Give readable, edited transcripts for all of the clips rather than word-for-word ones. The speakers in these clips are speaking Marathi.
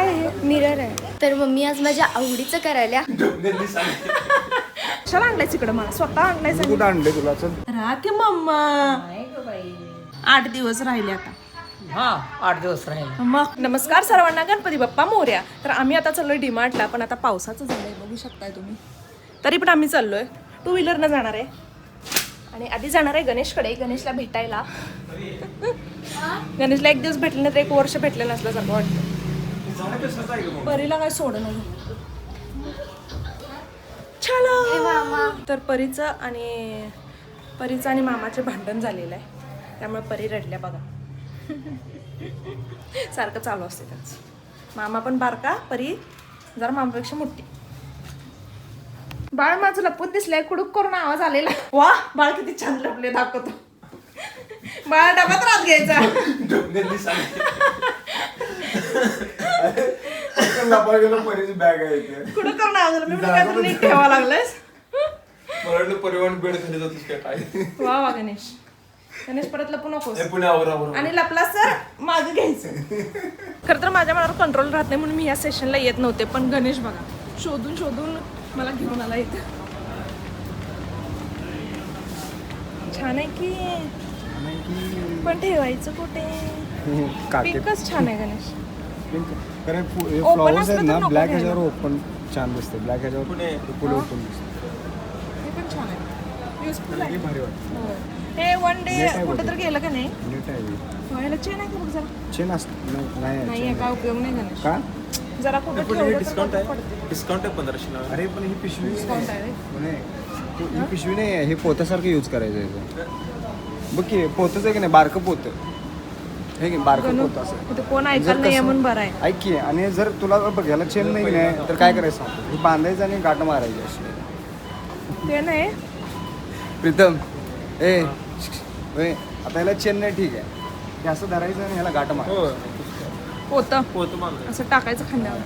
काय हे मिरर आहे. तर मम्मी आज माझ्या आवडीचं करायला. कशाला आणलायच इकडं मला स्वतः आणलायच. कुठं आणले तुला? चल राहते मम्मा 8 दिवस राहिले आता. हा 8 दिवस राहिले. मग नमस्कार सर्वांना, गणपती बाप्पा मोरया. तर आम्ही आता चाललोय डीमार्टला, पण आता पावसाचं झालंय बघू शकताय तुम्ही. तरी पण आम्ही चाललोय 2 व्हीलरनं जाणार आहे. आणि आधी जाणार आहे गणेशकडे, गणेशला भेटायला. गणेशला 1 दिवस भेटलं नाही तर 1 वर्ष भेटलं नसल्यासारखं वाटतं. परीला काय सोड नाही. तर परीचं आणि मामाचे भांडण झालेलं आहे, त्यामुळे परी रडल्या बघा. सारखं चालू असते त्यांचं. मामा पण बारका, परी जरा मामापेक्षा मोठी. बाळ माझं लपून दिसलंय, कुडूक करून आवाज आलेला. वा बाळ किती छान लपले, दाखवतो. बाळ डब्यात राहत घ्यायचा. बॅग आहे कुडूक करून आवाज आला. मी काय नीट ठेवा लागलायस. परिवहन बेड खाली जातोस काय? वा वा गणेश, गणेश परत लपू नकोस. पुण्यावर आणि लपला सर मागं घ्यायचं. खरं तर माझ्या मनावर कंट्रोल राहत नाही म्हणून मी या सेशनला येत नव्हते, पण गणेश बघा शोधून शोधून मला घेऊन आला इथं. फ्लॉवर्स आहे की, पण ठेवायचं कुठे? पिंकच छान आहे गणेश. फ्लॉवर्स आहेत ना, ब्लॅक ह्याच्यावर ओपन छान दिसते. ब्लॅक ह्याच्यावर पुढे ओपन दिसते. हे पण छान आहे, युजफुल आहे. भारी वाटतं. हे वन डे कुठं तर गेलं का नाही. नीट आहे. व्हायला चेन आहे का बघ जरा. चेन असते नाही आहे काय उपयोग नाही गणेश. का? जरा कुठं ठेवलं डिस्काउंट तर आहे. डिस्काउंट आहे 1500. अरे पण ही पिशवी डिस्काउंट आहे. ही पिशवी नाही आहे, हे पोत्यासारखं यूज करायचं आहे. बघ की पोतच आहे की नाही, बारकं पोतं हे की बारकं पोतं असं. इथं कोण ऐकायला नाही म्हणून बरं आहे. ऐक की, आणि जर तुला बघायला चेन नाही तर काय करायचं सांगतो, ही बांधायचं आणि गाठ मारायची अशी. ते नाही प्रीतम ए होय, आता ह्याला चेन नाही, ठीक आहे. हे असं धरायचं आणि ह्याला गाठ मारायचं. पोतं असं टाकायचं खांद्यावर.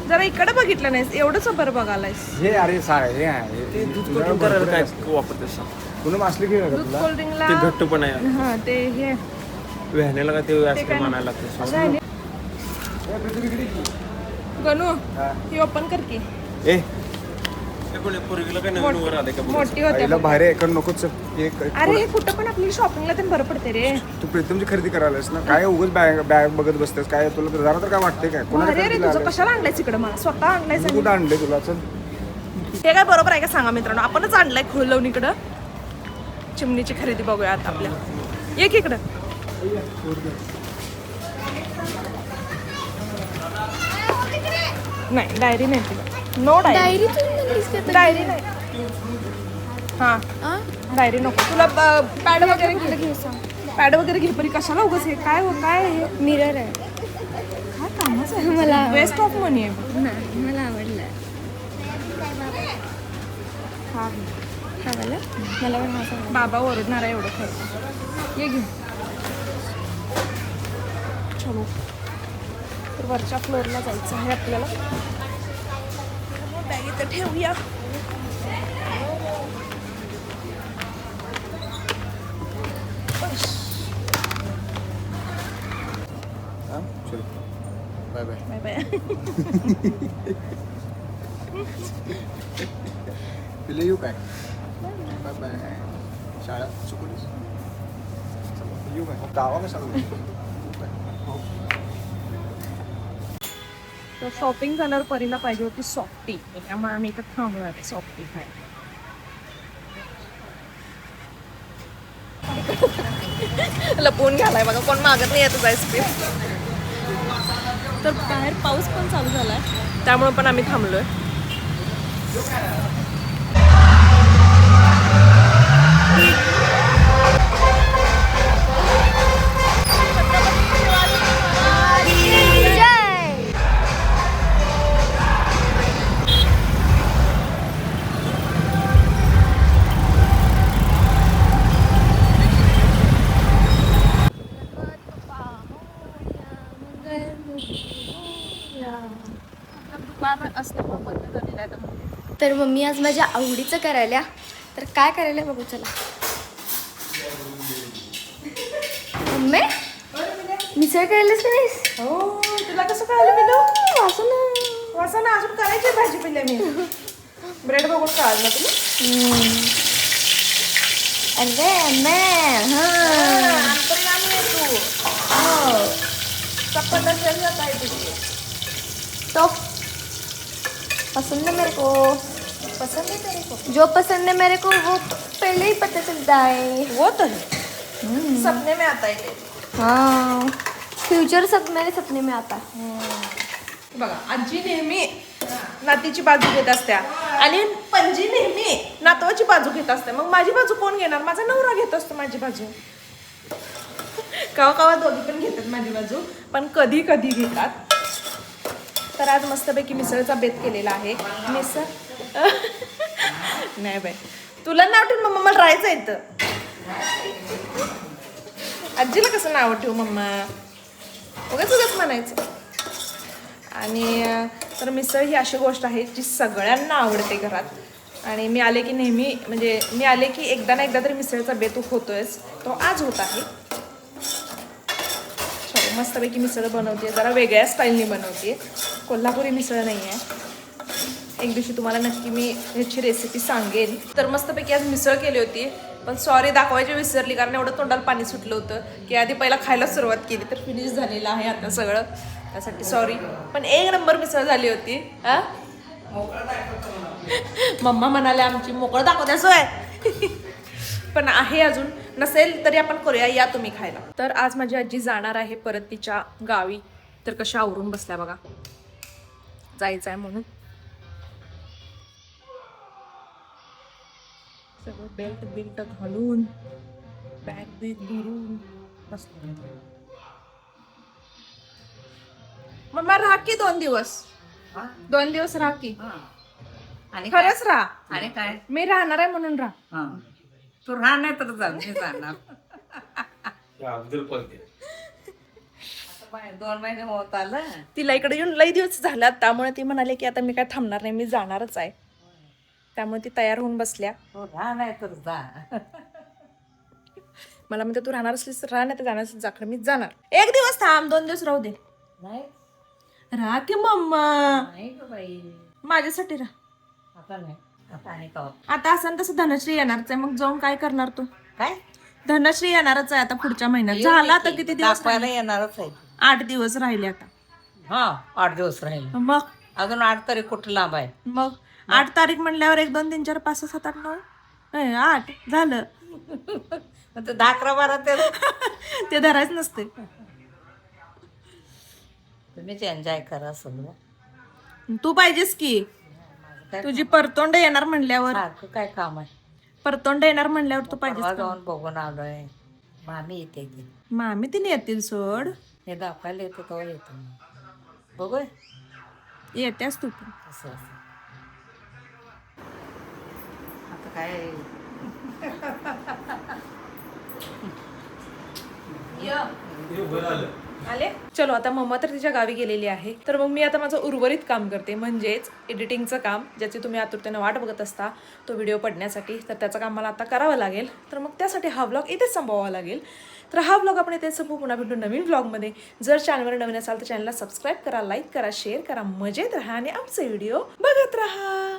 जरा इकडे बघितलं नाहीस, एवढंच बरं बघायलायस. हे अरे हे आहे दूध कोटिंग करायला काय वापरतेस? पुन्हा मासली घेऊया का दूध तुला? कोल्ड्रिंकला ते घट्ट पण आहे. हा ते हे व्हॅनेला का ते काय आईस्क्रीम आणायला असं लागते. आहे. ए, पृथ्वी इकडे ये. गणू हा. ही ओपन कर की. ए पोरगीला काय नवीन वर आले का? मोठी होते आईला बाहेर एकर नकोच. अरे हे कुठं पण आपल्याला शॉपिंगला ते बरं पडते रे. तू प्रीतमची खरेदी करायलास ना, काय उगाच बॅग बघत बसतेस काय? तुला जरा तर काय वाटते काय? अरे रे तुझं कशाला आणलायच इकडं, मला स्वतः आणलायच. कुठं आणले तुला? चल हे काय बरोबर आहे का सांगा मित्रांनो. आपणच आणलाय खोलवून इकडं. चिमणीची खरेदी बघूया आता आपल्या. ये की इकडं. नाही डायरी नाही तुला. No diary. डायरी नाही. हा डायरी नको तुला. पॅड वगैरे घे. पॅड वगैरे घे. परी कशाला उगाच हे काय काय हे मिरर आहे. काय कामाचं आहे. मला वेस्ट ऑफ मनी आहे. नाही मला आवडलं. हा हा वाला मला पण हा आवडला. बाबा ओरडणार आहे एवढं खरं. ये घे. चलो तर वरच्या फ्लोअरला जायचं आहे आपल्याला. बॅग इथं ठेवूया. चल बाय बाय. Bye bye. तुला येऊ काय? Bye bye. शाळा चुकलीस. येऊ काय? गावा कशाला? तर शॉपिंग झाल्यावर परीला पाहिजे होती सॉफ्टी, त्यामुळे आम्ही इथं थांबलो आहे सॉफ्टी खायला. लपवून घालाय बघा, कोण मागत नाही येतच आईस्क्रीम. तर बाहेर पाऊस पण चालू झालाय, त्यामुळे पण आम्ही थांबलोय. तर मम्मी आज माझ्या आवडीचं करायला. तर काय करायला बघू चला. मम्मी मिसळ करायलाच नाहीस? हो भाजी पिल्या मी ब्रेड बघून कळाल ना तुम्ही अरे मैं हाँ अंतर्यामी आहे तू ओ, चप्पल जात आहे तुझी तो पसंद है मेरे को, पसंद है तेरे को जो पसंद है मेरे को वो पहले ही पता चलता है. वो तो है सपने में आता है ते. हाँ फ्यूचर सब मेरे सपने में आता है. बघा आजी नेहमी नातीची बाजू घेत असत्या आणि पणजी नेहमी नातवाची बाजू घेत असते. मग माझी बाजू कोण घेणार? माझा नवरा घेत असतो माझी बाजू. कवा कवा दोघी पण घेतात माझी बाजू, पण कधी कधी घेतात. तर आज मस्तपैकी मिसळचा बेत केलेला आहे. मिसळ नाही बाई, तुला नाव ठेवून मम्मा मला राहायचं इथं. आजीला कसं नाव ठेवू मम्मा? उगाच उगाच म्हणायचं. आणि तर मिसळ ही अशी गोष्ट आहे जी सगळ्यांना आवडते घरात. आणि मी आले की नेहमी म्हणजे मी आले की एकदा ना एकदा तरी मिसळचा बेत होतोयच. तो आज होत आहे. चलो मस्तपैकी मिसळ बनवते, जरा वेगळ्या स्टाईलने बनवते. कोल्हापुरी मिसळ नाही आहे. एक दिवशी तुम्हाला नक्की मी ह्याची रेसिपी सांगेन. तर मस्तपैकी आज मिसळ केली होती, पण सॉरी दाखवायची विसरली कारण एवढं तोंडाला पाणी सुटलं होतं की आधी पहिला खायला सुरुवात केली. तर फिनिश झालेलं आहे आता सगळं, त्यासाठी सॉरी. पण एक नंबर मिसळ झाली होती. हा मम्मा म्हणाले आमची मोकळं दाखवते सोय. पण आहे अजून, नसेल तरी आपण करूया, या तुम्ही खायला. तर आज माझी आजी जाणार आहे परत तिच्या गावी. तर कशा आवरून बसल्या बघा, जायचं आहे म्हणून. सगळं बेल्ट बिल्ट घालून बॅग बिग भरून बसलो. मम्मा राहा की 2 दिवस, 2 दिवस राहा की. आणि खरंच राहा. आणि काय मी राहणार आहे म्हणून राहा. हा. तू राहणार तर जा, मी जाणार. अब्दुल पलते आता बाय 2 महिने होत आलं. तिला इकडे येऊन लई दिवस झाल्यात, त्यामुळे ती म्हणाले की आता मी काय थांबणार नाही, मी जाणारच आहे. त्यामुळे ती तयार होऊन बसल्या. तू राहणार तर जा. मला म्हणते तू राहणार असलीस तर राहा, नाही तर जाणार असलीस जाकर मी जाणार. 1 दिवस थांब, 2 दिवस राहू दे. नाही राहा की मम्मा, नाही ग बाई, माझ्यासाठी राहा. आता नाही. आता आणि का आता असं तसं धनश्री येणारच आहे, मग जाऊन काय करणार तू? काय धनश्री येणारच आहे आता पुढच्या महिन्यात. झाला आता किती दिवस? दाखवायला येणारच आहे. 8 दिवस राहिले आता. हा 8 दिवस राहिले. मग अजून 8 तरी कुठं लांब आहे. मग 8 तारीख म्हणल्यावर 1 2 3 4 5 6 7 8 9 8 झालं. मग ते 10 11 12 13 ते धरायच नसते. तुम्हीच एन्जॉय करा सगळं. तू पाहिजेस की, माझं काय तुझी परतोंड येणार म्हणल्यावर, सारखं काय काम आहे. परतोंड येणार म्हणल्यावर तू परवा पाहिजेस. जाऊन बघून आलोय. मामी येते की मामी तिने येतील सोड, हे दाखवायला येतो तेव्हा येतो. बघू येत्यास तू पण. असं असं आता काय आले. चलो आता मम्मा तर तिच्या गावी गेलेली आहे. तर मग मी आता माझं उर्वरित काम करते, म्हणजेच एडिटिंगचं काम, ज्याची तुम्ही आतुरतेने वाट बघत असता तो व्हिडिओ पडण्यासाठी. तर त्याचं काम मला आता करावं लागेल. तर मग त्यासाठी हा व्लॉग इथेच संपवावा लागेल. तर हा व्लॉग आपण इथेच संपू. पुन्हा भेटू नवीन व्लॉगमध्ये. जर चॅनलवर नवीन असाल तर चॅनलला सबस्क्राईब करा, लाईक करा, शेअर करा, मजेत राहा आणि आमचे व्हिडिओ बघत राहा.